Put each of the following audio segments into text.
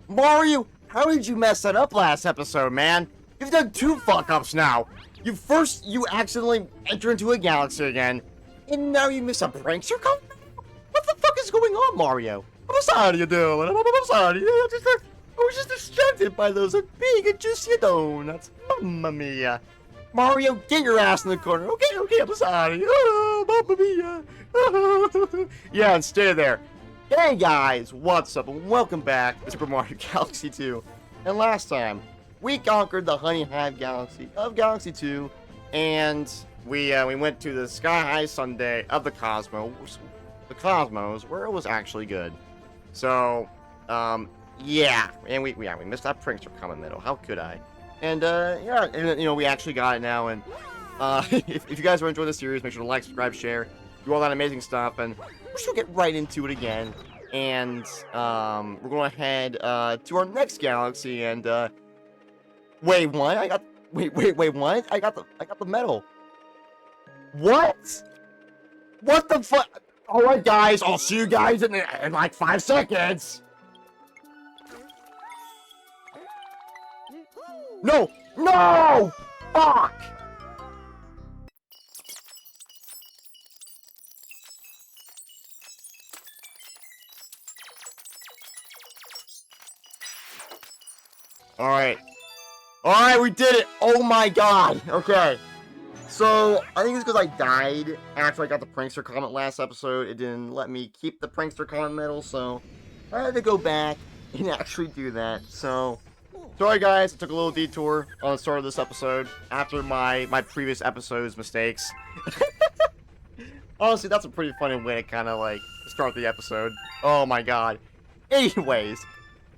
Mario, how did you mess that up last episode, man? You've done 2 fuck-ups now. You accidentally enter into a galaxy again, and now you miss a prankster come? What the fuck is going on, Mario? I'm sorry you doing? I'm sorry. I was just distracted by those big and juicy donuts. Mamma mia. Mario, get your ass in the corner. Okay, I'm sorry. Oh, mamma mia. Yeah, and stay there. Hey guys, what's up, and welcome back to Super Mario Galaxy 2. And last time, we conquered the Honey Hive Galaxy of Galaxy 2, and we went to the Sky High Sundae of the Cosmos, where it was actually good. So, yeah, and we missed that prankster comment middle. How could I? And yeah, and we actually got it now. And if you guys are enjoying the series, make sure to like, subscribe, share, do all that amazing stuff, and we're just gonna get right into it again. And we're gonna head to our next galaxy. And wait, what? Wait, what? I got the medal. What? What the fuck? All right, guys, I'll see you guys in like 5 seconds. No! Fuck! Alright, we did it! Oh my god! Okay. So, I think it's because I died after I got the prankster comment last episode. It didn't let me keep the prankster comment medal, so I had to go back and actually do that. So, sorry guys, I took a little detour on the start of this episode after my previous episode's mistakes. Honestly, that's a pretty funny way to kind of like start the episode. Oh my god. Anyways,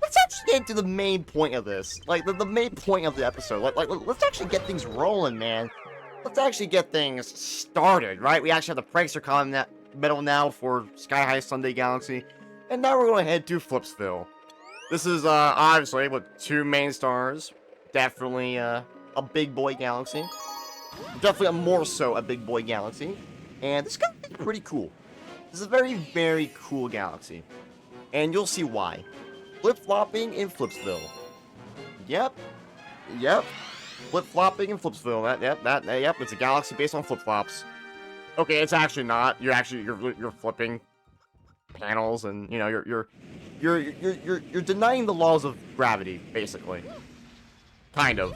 let's actually get to the main point of this. Like, the main point of the episode. Like, let's actually get things rolling, man. Let's actually get things started, right? We actually have the prankster comment medal now for Sky High Sundae Galaxy. And now we're going to head to Flipsville. This is, obviously, with 2 main stars. Definitely, a big boy galaxy. Definitely more so a big boy galaxy. And this is going to be pretty cool. This is a very, very cool galaxy. And you'll see why. Flip-flopping in Flipsville. Yep. Flip-flopping in Flipsville. Yep. It's a galaxy based on flip-flops. Okay, it's actually not. You're flipping panels, and, you know, you're denying the laws of gravity, basically. Kind of.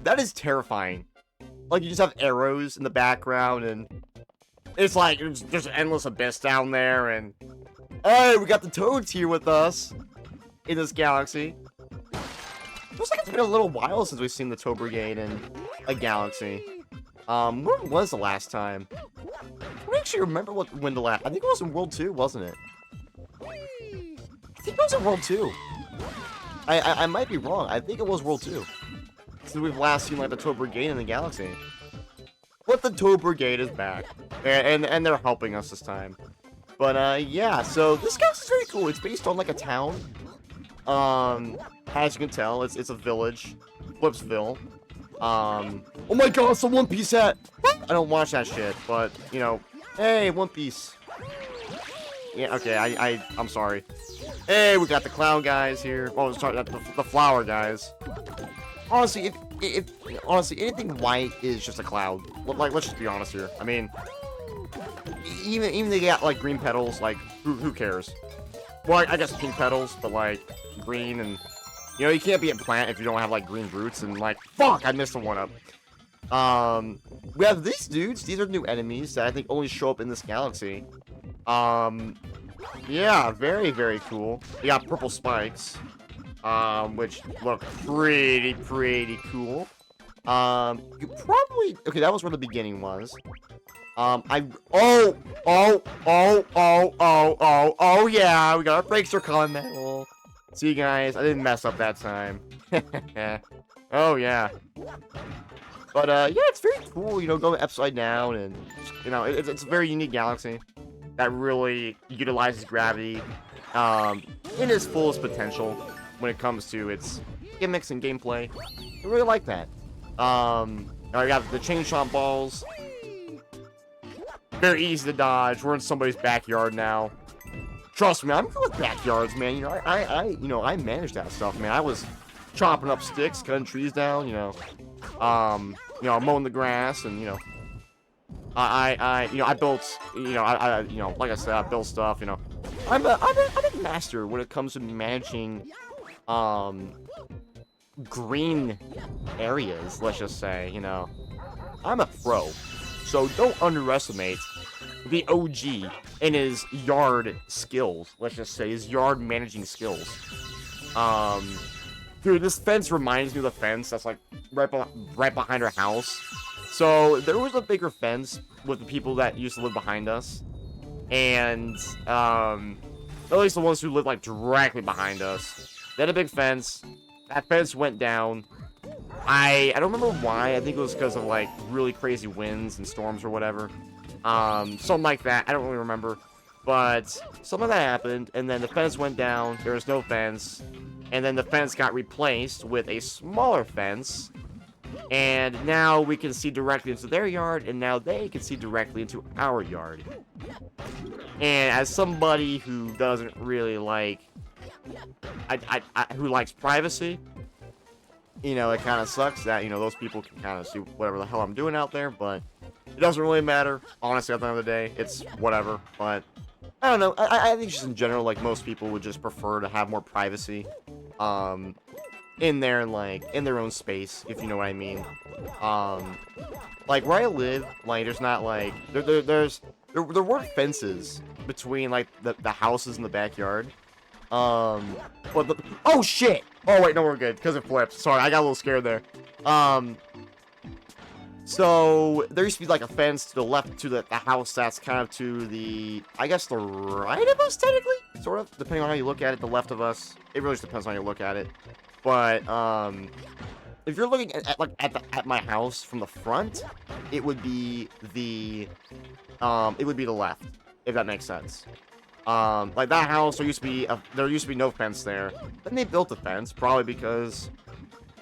That is terrifying. Like, you just have arrows in the background, and it's like, there's an endless abyss down there, and hey, we got the Toads here with us in this galaxy. Looks like it's been a little while since we've seen the Toad Brigade in a galaxy. When was the last time? I don't actually remember when the last. I think it was in World 2, wasn't it? I think it was in World 2. I might be wrong. I think it was World 2. Since we've last seen, like, the Toad Brigade in the galaxy. But the Toad Brigade is back. And they're helping us this time. But, yeah, so this galaxy is very cool. It's based on, like, a town. As you can tell, it's a village. Flipsville. Oh my god, it's a One Piece hat! I don't watch that shit, but, you know, hey, One Piece. Yeah, okay, I'm sorry. Hey, we got the clown guys here. Oh, sorry, the flower guys. Honestly, honestly, anything white is just a cloud. Like, let's just be honest here. I mean, even they got, like, green petals, like, who cares? Well, I guess pink petals, but, like, green, and, you know, you can't be a plant if you don't have, like, green roots, and, like, fuck, I missed the one up. We have these dudes. These are new enemies that I think only show up in this galaxy. Yeah, very, very cool. We got purple spikes, which look pretty cool. You probably, okay, that was where the beginning was. Oh yeah, we got our prankster comment medal. See you guys, I didn't mess up that time. Oh yeah. But yeah, it's very cool, you know, going upside down, and, you know, it's a very unique galaxy that really utilizes gravity in its fullest potential when it comes to its gimmicks and gameplay. I really like that. I got the chain shot balls. Very easy to dodge. We're in somebody's backyard now. Trust me, I'm good with backyards, man. You know, I managed that stuff, man. I was chopping up sticks, cutting trees down, mowing the grass, and, I built, like I said, I built stuff, I'm a master when it comes to managing, green areas, let's just say, I'm a pro. So don't underestimate the OG in his yard skills, let's just say, his yard managing skills. Dude, this fence reminds me of the fence that's, like, right behind our house. So, there was a bigger fence with the people that used to live behind us. And, at least the ones who lived, like, directly behind us. They had a big fence. That fence went down. I don't remember why. I think it was because of, like, really crazy winds and storms or whatever. Something like that. I don't really remember. But, something like that happened. And then the fence went down. There was no fence. And then the fence got replaced with a smaller fence. And now we can see directly into their yard, and now they can see directly into our yard. And as somebody who doesn't really like... who likes privacy, it kind of sucks that, those people can kind of see whatever the hell I'm doing out there, but it doesn't really matter. Honestly, at the end of the day, it's whatever, but... I don't know. I think just in general, like, most people would just prefer to have more privacy, in their own space, if you know what I mean. Like, where I live, like, there's not, like, there weren't fences between, like, the houses in the backyard. Oh, shit! Oh, wait, no, we're good, because it flipped. Sorry, I got a little scared there. So, there used to be, like, a fence to the left to the house that's kind of to the, I guess, the right of us, technically? Sort of, depending on how you look at it, the left of us. It really just depends on how you look at it. But, if you're looking at my house from the front, it would be the left, if that makes sense. Like, that house, there used to be no fence there. Then they built a fence, probably because...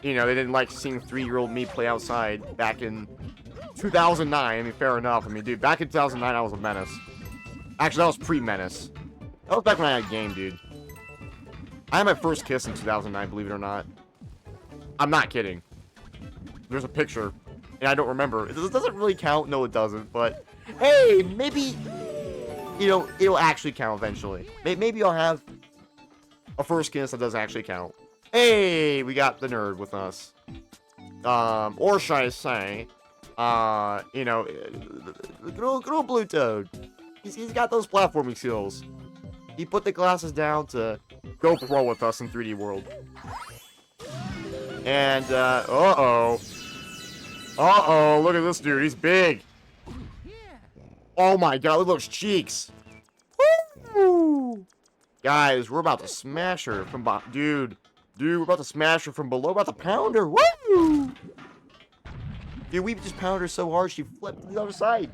they didn't like seeing 3-year-old me play outside back in 2009. I mean, fair enough. I mean, dude, back in 2009, I was a menace. Actually, that was pre-menace. That was back when I had a game, dude. I had my first kiss in 2009, believe it or not. I'm not kidding. There's a picture, and I don't remember. It doesn't really count. No, it doesn't. But, hey, maybe, it'll actually count eventually. Maybe I'll have a first kiss that does actually count. Hey, we got the nerd with us. Or should I say, good old Blue Toad. He's got those platforming skills. He put the glasses down to go pro with us in 3D World. And, uh-oh, look at this dude. He's big. Oh my god, look at those cheeks. Woo! Guys, we're about to smash her from behind. Dude, we're about to smash her from below. We're about to pound her. Woo! Dude, we just pounded her so hard she flipped to the other side.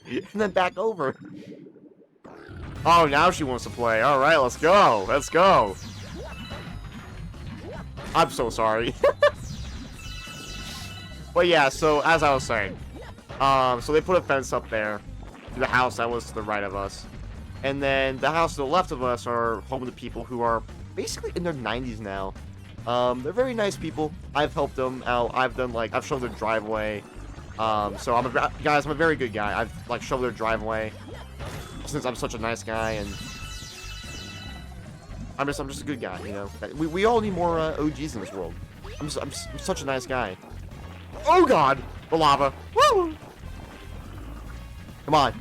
And then back over. Oh, now she wants to play. Alright, let's go. Let's go. I'm so sorry. But yeah, so as I was saying. So they put a fence up there. To the house that was to the right of us. And then the house to the left of us are home to people who are basically in their 90s now. They're very nice people. I've helped them out. I've shoveled their driveway. So I'm a very good guy. I've shoveled their driveway since I'm such a nice guy, and I'm just a good guy, We all need more OGs in this world. I'm such a nice guy. Oh god, the lava. Woo! Come on.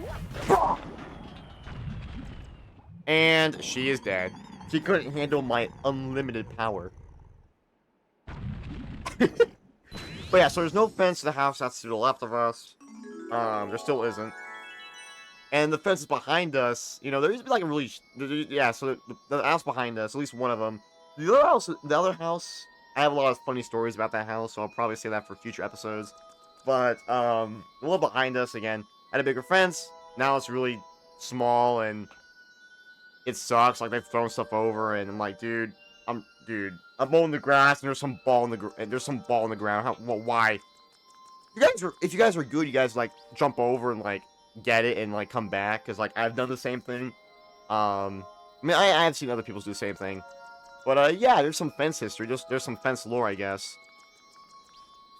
And she is dead. She couldn't handle my unlimited power. But yeah, so there's no fence to the house that's to the left of us. There still isn't. And the fence is behind us. There used to be like a really... Yeah, so the house behind us, at least one of them. The other house, I have a lot of funny stories about that house, so I'll probably say that for future episodes. But, the one behind us, again, had a bigger fence. Now it's really small, and it sucks. Like, they've thrown stuff over, and I'm like, dude, I'm mowing the grass, and there's some ball in the ground. Why? If you guys are good, you guys, like, jump over and, like, get it and, like, come back. Because, like, I've done the same thing. I mean, I have seen other people do the same thing. But, yeah, there's some fence history. There's some fence lore, I guess.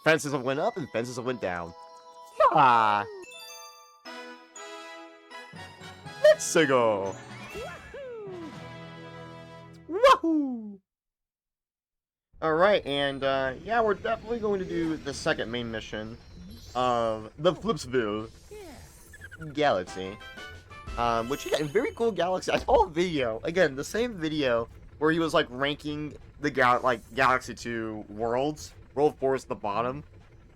Fences have went up and fences have went down. Ah, let's go. Wahoo! Alright, and, yeah, we're definitely going to do the second main mission of the Philosopher Galaxy. Which, again, very cool galaxy. I saw a video, again, the same video, where he was, like, ranking the, Galaxy 2 worlds. World 4 is at the bottom.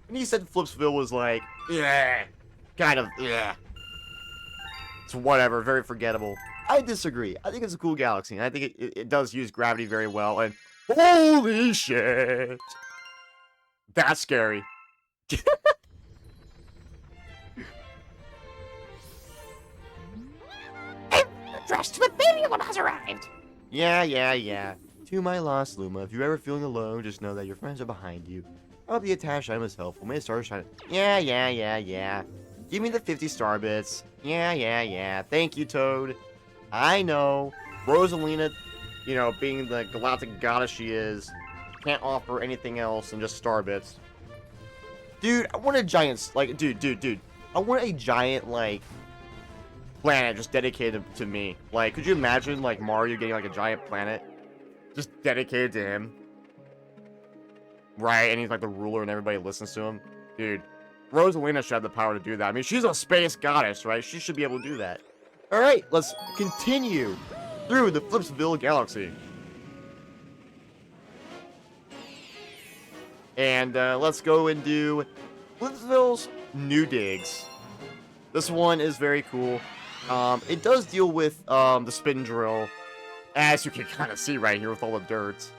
And he said Flipsville was like, yeah, kind of, yeah. It's whatever, very forgettable. I disagree. I think it's a cool galaxy, and I think it does use gravity very well, and holy shit! That's scary. Dressed with baby Luma has arrived. Yeah. To my lost Luma, if you're ever feeling alone, just know that your friends are behind you. I hope the attached item is helpful. May the stars shine. Yeah. Give me the 50 star bits. Yeah. Thank you, Toad. I know. Rosalina, you know, being the galactic goddess she is, can't offer anything else than just star bits. Dude, I want a giant, like, dude. I want a giant, like, planet just dedicated to me. Like, could you imagine, like, Mario getting, like, a giant planet just dedicated to him? Right, and he's, like, the ruler and everybody listens to him. Dude, Rosalina should have the power to do that. I mean, she's a space goddess, right? She should be able to do that. Alright, let's continue through the Flipsville Galaxy. And, let's go and do Flipsville's New Digs. This one is very cool. It does deal with, the spin drill, as you can kind of see right here with all the dirt,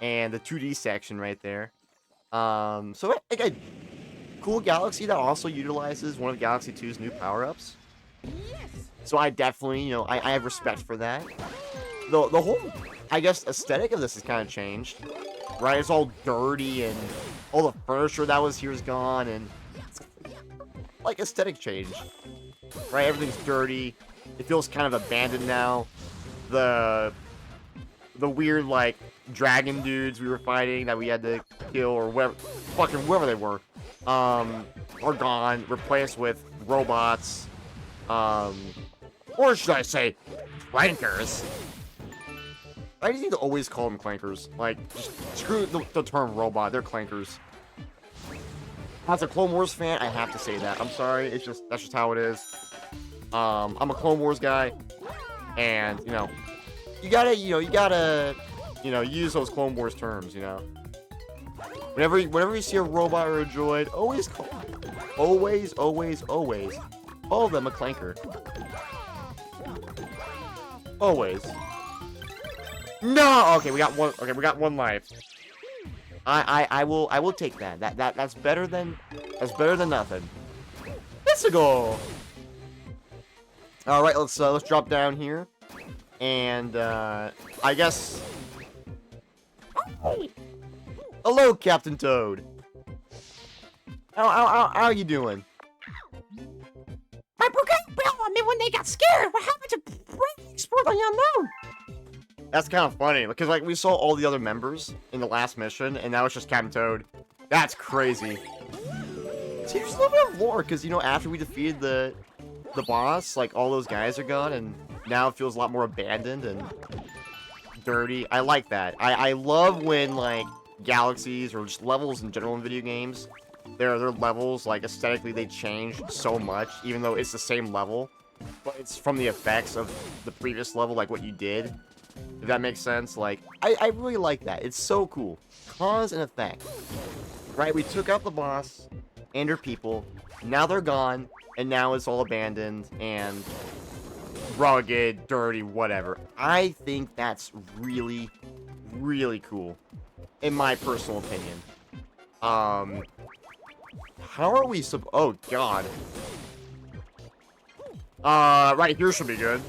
and the 2D section right there. So, again, cool galaxy that also utilizes one of Galaxy 2's new power-ups. So I definitely, you know, I have respect for that. The whole, I guess, aesthetic of this has kind of changed, right? It's all dirty, and all the furniture that was here is gone, and, like, aesthetic change. Right, everything's dirty. It feels kind of abandoned now. The weird, like, dragon dudes we were fighting that we had to kill, or whoever they were, are gone, replaced with robots, or should I say, clankers. I just need to always call them clankers. Like, just screw the term robot, they're clankers. As a Clone Wars fan, I have to say that. I'm sorry, that's just how it is. I'm a Clone Wars guy, and, you know, you gotta use those Clone Wars terms, you know. Whenever you see a robot or a droid, always call them a clanker. Always. No! Okay, we got one life. I will take that. That's better than nothing. Let's go. All right, let's drop down here, and I guess. Hello, Captain Toad. How are you doing? My brigade bailed on me when they got scared. What happened to explore the unknown? That's kind of funny, because, like, we saw all the other members in the last mission, and now it's just Captain Toad. That's crazy. See, there's a little bit of lore, because, you know, after we defeated the boss, like, all those guys are gone, and now it feels a lot more abandoned and dirty. I like that. I love when, like, galaxies, or just levels in general in video games, their levels, like, aesthetically, they change so much, even though it's the same level, but it's from the effects of the previous level, like what you did. If that makes sense, like, I really like that. It's so cool. Cause and effect. Right, we took out the boss and her people. Now they're gone, and now it's all abandoned and rugged, dirty, whatever. I think that's really, really cool, in my personal opinion. How are we oh, God. Right here should be good.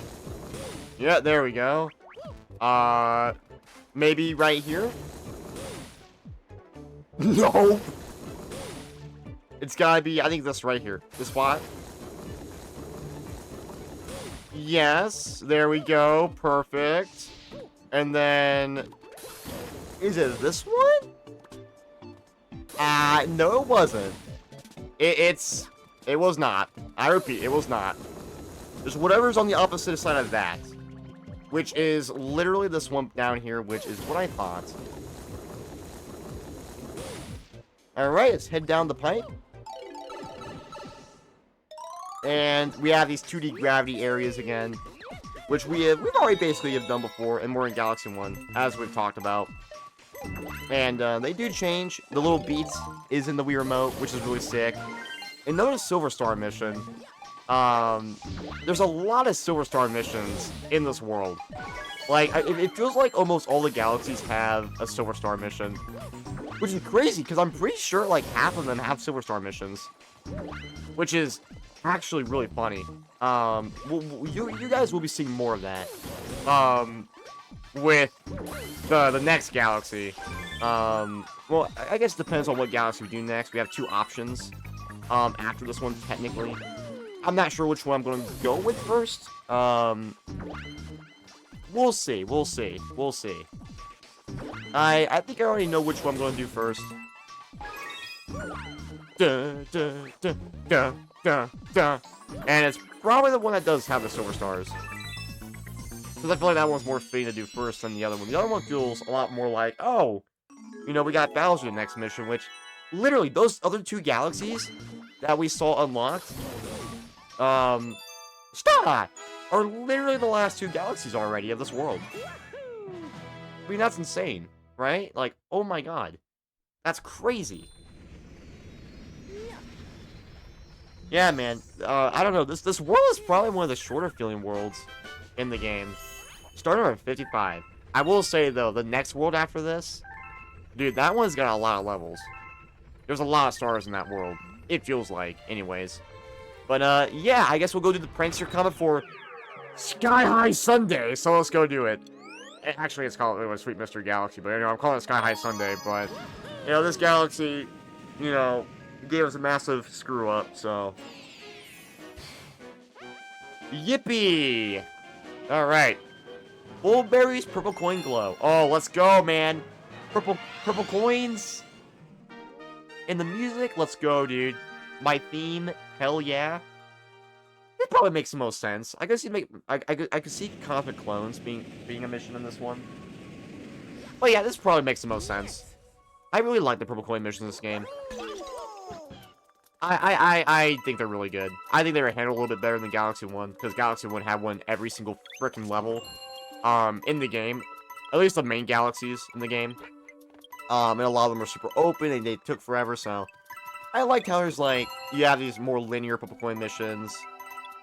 Yeah, there we go. Maybe right here? No! It's gotta be, I think this right here. This spot? Yes, there we go. Perfect. And then... Is it this one? No, it wasn't. It was not. I repeat, it was not. There's whatever's on the opposite side of that. Which is literally this one down here, which is what I thought. Alright, let's head down the pipe. And we have these 2D gravity areas again. Which we've already basically have done before, and we're in Galaxy 1, as we've talked about. And they do change. The little beats is in the Wii Remote, which is really sick. Another Silver Star mission. There's a lot of Silver Star missions in this world. Like, it feels like almost all the galaxies have a Silver Star mission. Which is crazy, because I'm pretty sure, like, half of them have Silver Star missions. Which is actually really funny. You guys will be seeing more of that. With the next galaxy. Well, I guess it depends on what galaxy we do next. We have 2 options. After this one, technically. I'm not sure which one I'm going to go with first. We'll see. We'll see. We'll see. I think I already know which one I'm going to do first. And it's probably the one that does have the Silver Stars. Because I feel like that one's more fitting to do first than the other one. The other one feels a lot more like, oh, you know, we got Bowser next mission, which, literally, those other 2 galaxies that we saw unlocked, stop! Are literally the last 2 galaxies already of this world. I mean, that's insane, right? Like, oh my god. That's crazy. Yeah, man. I don't know. This world is probably one of the shorter feeling worlds in the game. Starting at 55. I will say, though, the next world after this, dude, that one's got a lot of levels. There's a lot of stars in that world. It feels like, anyways. But, yeah, I guess we'll go do the Prankster Comet for Sky High Sunday, so let's go do it. Actually, it's called Sweet Mr. Galaxy, but, you know, I'm calling it Sky High Sunday, but, you know, this galaxy, you know, gave us a massive screw-up, so... Yippee! Alright. Bullberries, purple coin glow. Oh, let's go, man. Purple coins. And the music, let's go, dude. My theme, hell yeah. It probably makes the most sense. I guess you make. I could see Cosmic Clones being a mission in this one. But yeah, this probably makes the most sense. I really like the purple coin missions in this game. I think they're really good. I think they were handled a little bit better than Galaxy 1, because Galaxy 1 had one every single freaking level, in the game. At least the main galaxies in the game. And a lot of them are super open, and they took forever, so... I liked how there's, like, you have these more linear purple coin missions.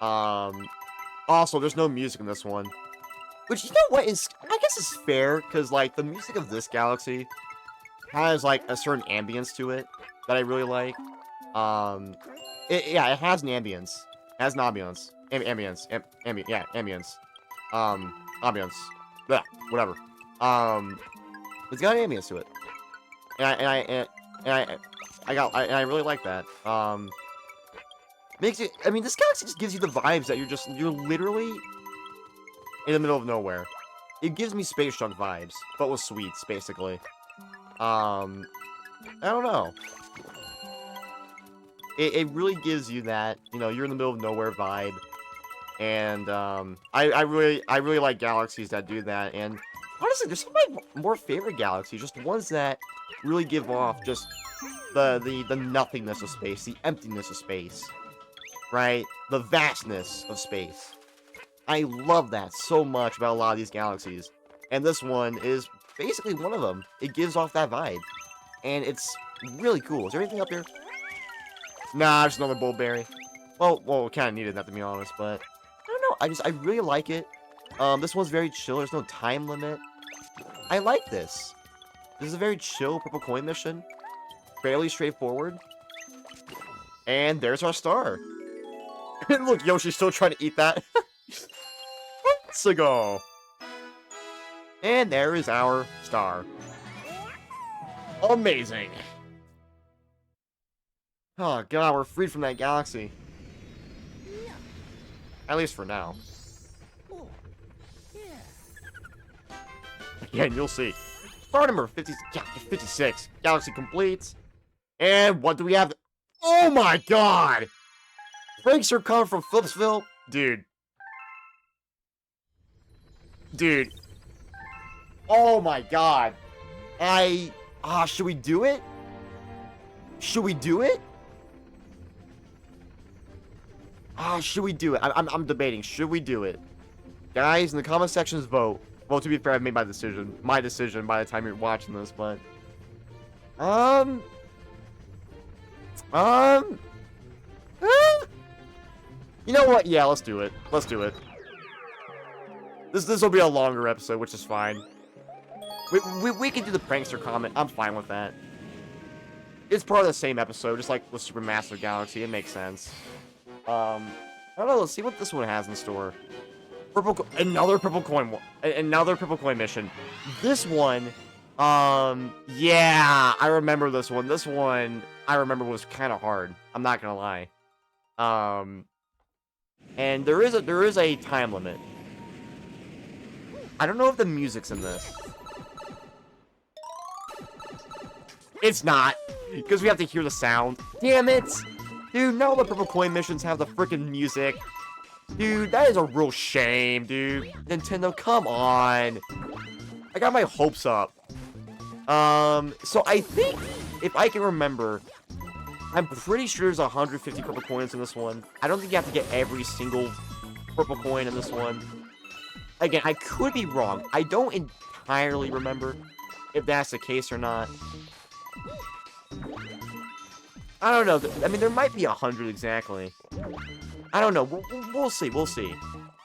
Also, there's no music in this one. Which, you know what, I guess is fair, because, like, the music of this galaxy has, like, a certain ambience to it that I really like. Yeah, it has an ambience. It has an ambience. Ambience. Ambience. Ambience. Blah, whatever. It's got an ambience to it. And I really like that. Makes it, I mean, this galaxy just gives you the vibes that you're literally in the middle of nowhere. It gives me Space Junk vibes, but with sweets, basically. I don't know. It really gives you that, you know, you're in the middle of nowhere vibe. And, I really like galaxies that do that. And, honestly, there's some of my more favorite galaxies, just ones that really give off just the nothingness of space, the emptiness of space. Right? The vastness of space. I love that so much about a lot of these galaxies. And this one is basically one of them. It gives off that vibe. And it's really cool. Is there anything up here? Nah, just another bullberry. Well, kind of needed that, to be honest, but... I don't know, I really like it. This one's very chill. There's no time limit. I like this. This is a very chill purple coin mission. Fairly straightforward. And there's our star. Look, Yoshi's still trying to eat that. Let's go. And there is our star. Amazing. Oh god, we're freed from that galaxy. At least for now. again, you'll see. Star number 56. Galaxy completes. And what do we have? Oh my god! Pranks are coming from Phillipsville? Dude. Dude. Oh my god. Should we do it? Should we do it? Should we do it? I'm debating. Should we do it? Guys, in the comment sections, vote. Well, to be fair, I've made my decision. My decision by the time you're watching this, but... You know what? Yeah, let's do it. Let's do it. This will be a longer episode, which is fine. We can do the prankster comment. I'm fine with that. It's part of the same episode, just like with Supermassive Galaxy. It makes sense. I don't know. Let's see what this one has in store. Another purple coin mission. This one, yeah, I remember this one. This one, I remember was kind of hard. I'm not gonna lie. And there is a time limit. I don't know if the music's in this. It's not, because we have to hear the sound. Damn it! Dude, none of the purple coin missions have the freaking music. Dude, that is a real shame, dude. Nintendo, come on. I got my hopes up. So I think, if I can remember, I'm pretty sure there's 150 purple coins in this one. I don't think you have to get every single purple coin in this one. Again, I could be wrong. I don't entirely remember if that's the case or not. I don't know. I mean, there might be 100 exactly. I don't know. We'll see. We'll see.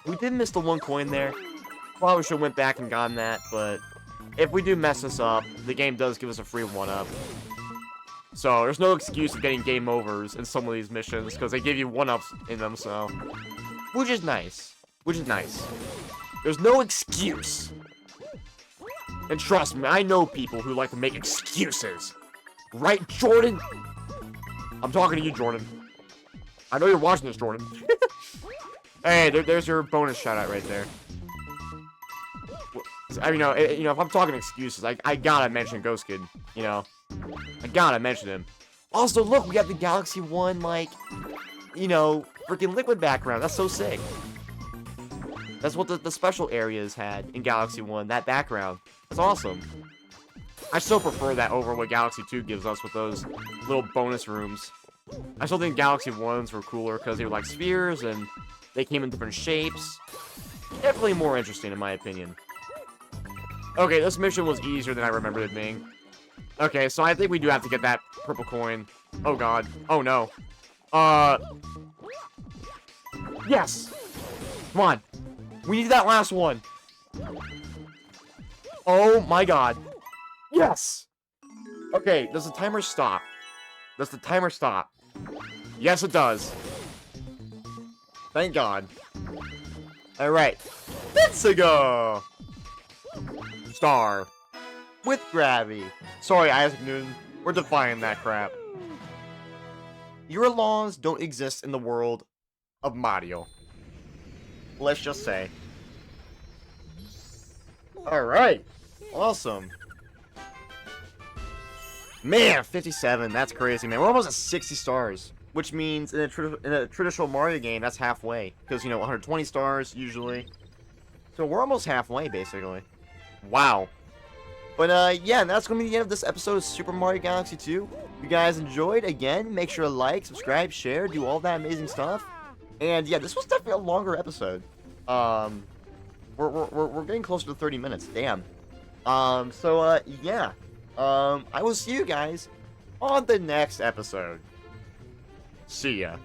We did miss the one coin there. Probably should have went back and gotten that, but if we do mess this up, the game does give us a free one-up. So there's no excuse of getting game overs in some of these missions because they give you one-ups in them. So, which is nice. Which is nice. There's no excuse. And trust me, I know people who like to make excuses. Right, Jordan? I'm talking to you, Jordan. I know you're watching this, Jordan. Hey, there's your bonus shout-out right there. I mean, if I'm talking excuses, I gotta mention Ghost Kid, you know. I gotta mention him. Also, look, we got the Galaxy 1, like, you know, freaking liquid background. That's so sick. That's what the special areas had in Galaxy 1, that background. That's awesome. I still prefer that over what Galaxy 2 gives us with those little bonus rooms. I still think Galaxy 1s were cooler because they were like spheres and they came in different shapes. Definitely more interesting in my opinion. Okay, this mission was easier than I remembered it being. Okay, so I think we do have to get that purple coin. Oh god. Oh no. Yes! Come on. We need that last one. Oh my god. Yes! Okay, does the timer stop? Does the timer stop? Yes, it does. Thank God. Alright. Let's go! Star. With gravity. Sorry, Isaac Newton. We're defying that crap. Your laws don't exist in the world of Mario. Let's just say. Alright. Awesome. Man, 57. That's crazy, man. We're almost at 60 stars. Which means in a traditional Mario game, that's halfway. Because, you know, 120 stars, usually. So we're almost halfway, basically. Wow. But, yeah, and that's going to be the end of this episode of Super Mario Galaxy 2. If you guys enjoyed, again, make sure to like, subscribe, share, do all that amazing stuff. And, yeah, this was definitely a longer episode. We're getting closer to 30 minutes. Damn. Yeah. I will see you guys on the next episode. See ya.